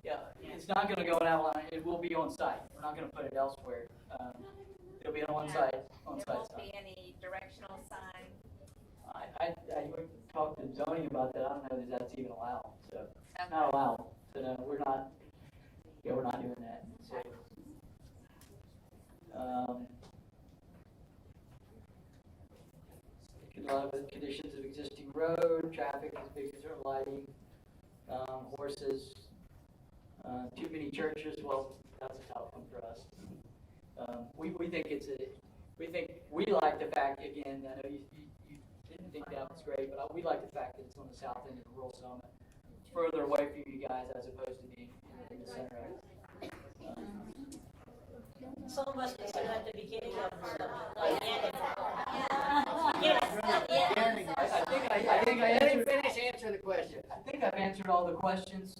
yeah, it's not going to go in Avalon. It will be on site. We're not going to put it elsewhere. It'll be on site. There won't be any directional sign. I would talk to zoning about that. I don't know that that's even allowed. So it's not allowed. So no, we're not. Yeah, we're not doing that. So. A lot of the conditions of existing road, traffic is big concern, lighting, horses, too many churches. Well, that's a tough one for us. We think we like the fact, again, I know you didn't think that was great, but we like the fact that it's on the south end of the rural settlement, further away from you guys as opposed to being in the center of it. Some of us consider that the beginning of the I think I answered. Finish answering the question. I think I've answered all the questions.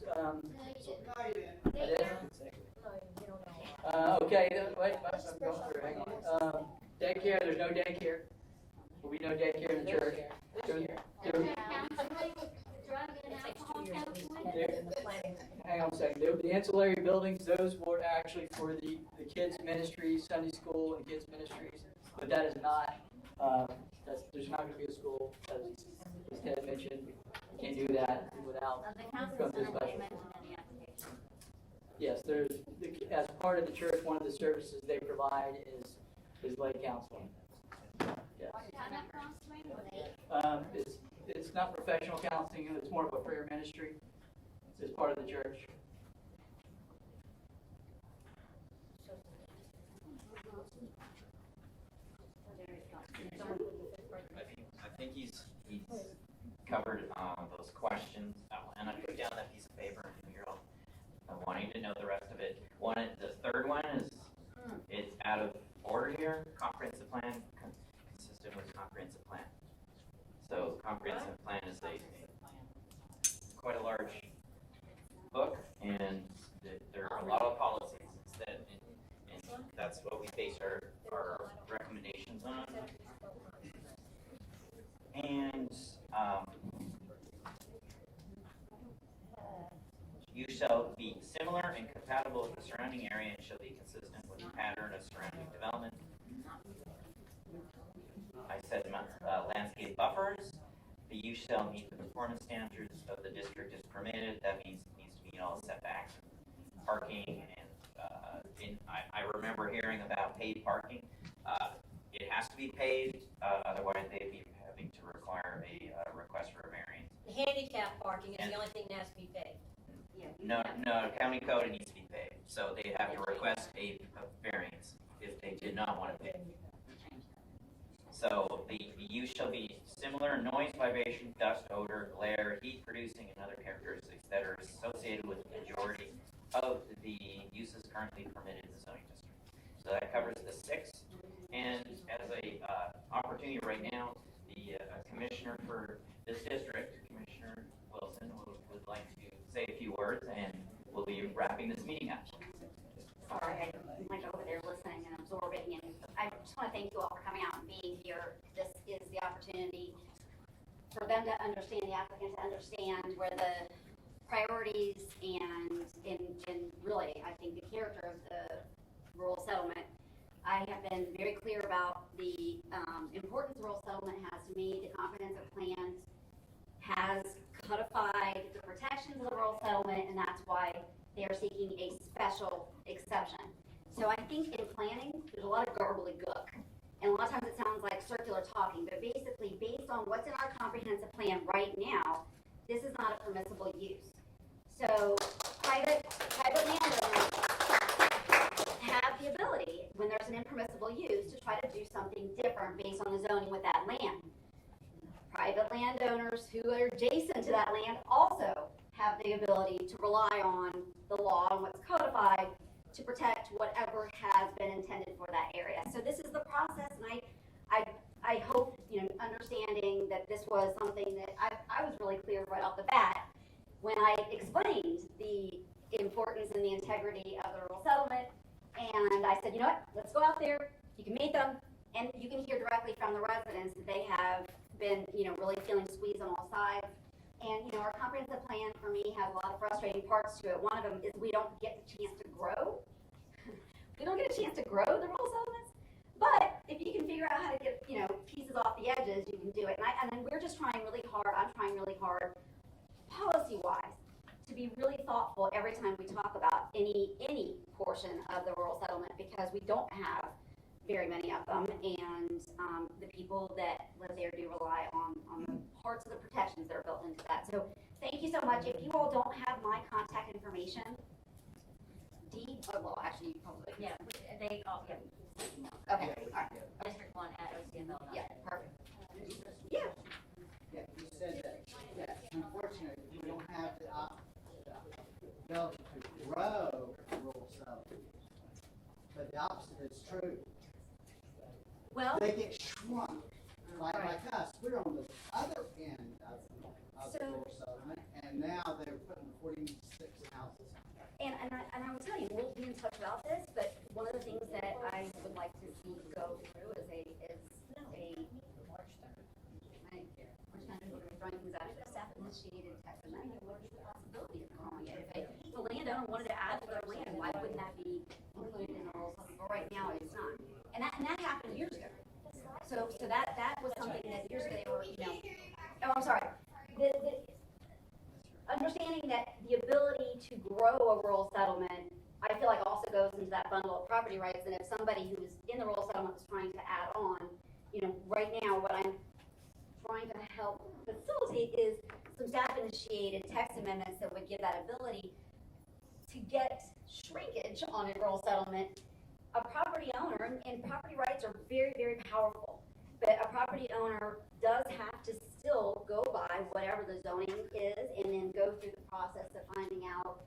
Okay, wait, I'm going through, hang on. Daycare, there's no daycare. Will be no daycare in the church. Hang on a second. The ancillary buildings, those were actually for the kids' ministries, Sunday school and kids' ministries, but that is not, there's not going to be a school, as Ted mentioned. You can't do that without going through special. Yes, as part of the church, one of the services they provide is lay counseling. Yes. It's not professional counseling, it's more of a prayer ministry. It's part of the church. I think he's covered those questions, and I put down that piece of paper and you're all wanting to know the rest of it. The third one is it's out of order here. Comprehensive plan consistent with comprehensive plan. So comprehensive plan is quite a large book, and there are a lot of policies instead, and that's what we base our recommendations on. And you shall be similar and compatible with the surrounding area and shall be consistent with the pattern of surrounding development. I said landscape buffers. The use shall meet the performance standards of the district as permitted. That means it needs to meet all setbacks, parking, and I remember hearing about paid parking. It has to be paved, otherwise they'd be having to require a request for a variance. The handicap parking is the only thing that has to be paid. No, county code, it needs to be paved. So they have to request a variance if they did not want to pay. So the use shall be similar noise, vibration, dust, odor, glare, heat producing, and other characteristics that are associated with the majority of the uses currently permitted in the zoning district. So that covers the 6. And as a opportunity right now, the commissioner for this district, Commissioner Wilson, would like to say a few words, and we'll be wrapping this meeting up. Sorry, I went over there absorbing, and I just want to thank you all for coming out and being here. This is the opportunity for them to understand, the applicant to understand where the priorities and really, I think, the character of the rural settlement. I have been very clear about the importance rural settlement has to me. The comprehensive plan has codified the protections of the rural settlement, and that's why they are seeking a special exception. So I think in planning, there's a lot of gobbledygook, and a lot of times it sounds like circular talking, but basically, based on what's in our comprehensive plan right now, this is not a permissible use. So private landowners have the ability, when there's an impermissible use, to try to do something different based on the zoning with that land. Private landowners who are adjacent to that land also have the ability to rely on the law and what's codified to protect whatever has been intended for that area. So this is the process, and I hope, understanding that this was something that I was really clear right off the bat when I explained the importance and the integrity of the rural settlement. And I said, you know what, let's go out there, you can meet them, and you can hear directly from the residents that they have been, really feeling squeezed on all sides. And, our comprehensive plan for me has a lot of frustrating parts to it. One of them is we don't get the chance to grow. We don't get a chance to grow the rural settlements. But if you can figure out how to get, pieces off the edges, you can do it. And then we're just trying really hard, I'm trying really hard, policy-wise, to be really thoughtful every time we talk about any portion of the rural settlement, because we don't have very many of them, and the people that live there do rely on the parts of the protections that are built into that. So thank you so much. If you all don't have my contact information, actually, you probably. Yeah, they all, yeah. Okay, all right. District 1 at OCML. Yeah, perfect. Yeah. Yeah, you said that unfortunately, we don't have the ability to grow rural settlement. But the opposite is true. Well, they get shrunk, like us. We're on the other end of the rural settlement, and now they're putting 46 houses. And I will tell you, we'll be in touch about this, but one of the things that I would like to see go through is staff-initiated text amendment. What is the possibility of calling it? If the landowner wanted to add to their land, why wouldn't that be included in the rules? But right now, it's not. And that happened years ago. So that was something that years ago they were, oh, I'm sorry. The understanding that the ability to grow a rural settlement, I feel like also goes into that bundle of property rights. And if somebody who's in the rural settlement is trying to add on, right now what I'm trying to help facilitate is some staff-initiated text amendments that would give that ability to get shrinkage on a rural settlement. A property owner, and property rights are very, very powerful, but a property owner does have to still go by whatever the zoning is and then go through the process of finding out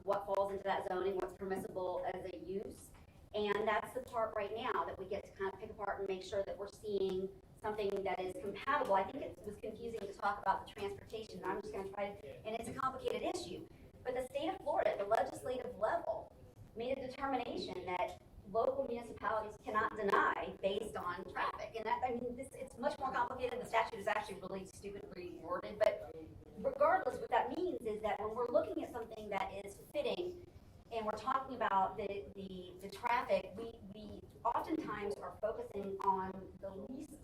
what falls into that zoning, what's permissible as a use. And that's the part right now that we get to kind of pick apart and make sure that we're seeing something that is compatible. I think it was confusing to talk about the transportation. I'm just going to try to, and it's a complicated issue. But the state of Florida, at the legislative level, made a determination that local municipalities cannot deny based on traffic. And that, it's much more complicated. The statute is actually really stupidly worded. But regardless, what that means is that when we're looking at something that is fitting, and we're talking about the traffic, we oftentimes are focusing on the least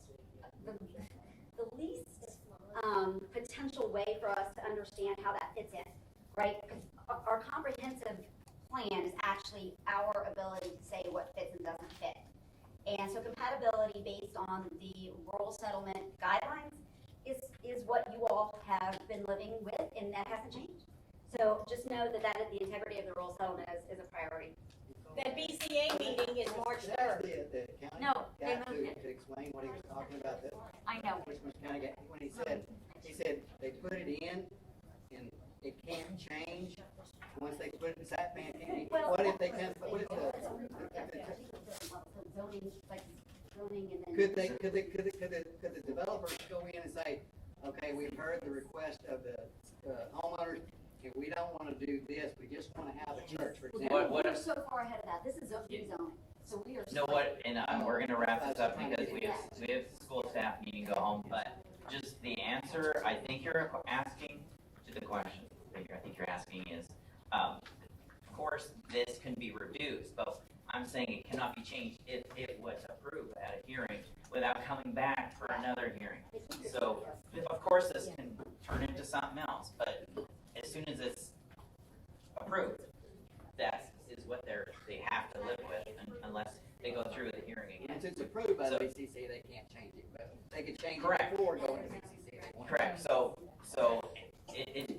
potential way for us to understand how that fits in, right? Because our comprehensive plan is actually our ability to say what fits and doesn't fit. And so compatibility based on the rural settlement guidelines is what you all have been living with, and that hasn't changed. So just know that the integrity of the rural settlement is a priority. The BCA meeting is March 3rd. The county No, they got moved it. to explain what he was talking about. I know. When he said they put it in and it can't change once they put it in Satpan County. Well, what if they can't? What if zoning and then could the developers go in and say, okay, we've heard the request of the homeowners, and we don't want to do this. We just want to have a church, for example. We're so far ahead of that. This is rezoning. So we are. You know what, and we're gonna wrap this up because we have school staff meeting to go home, but just the answer, I think you're asking to the question, I think you're asking is, of course, this can be reduced, but I'm saying it cannot be changed if it was approved at a hearing without coming back for another hearing. So, of course, this can turn into something else, but as soon as it's approved, that is what they have to live with unless they go through the hearing again. Once it's approved by the So- BCC, they can't change it, but they could change Correct. it before going to BCC. They won't. Correct, so if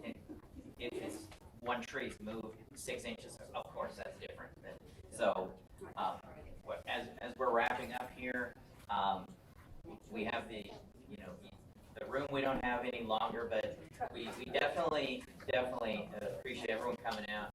it's one tree's moved 6 inches, of course, that's different. So, as we're wrapping up here, we have the room we don't have any longer, but we definitely appreciate everyone coming out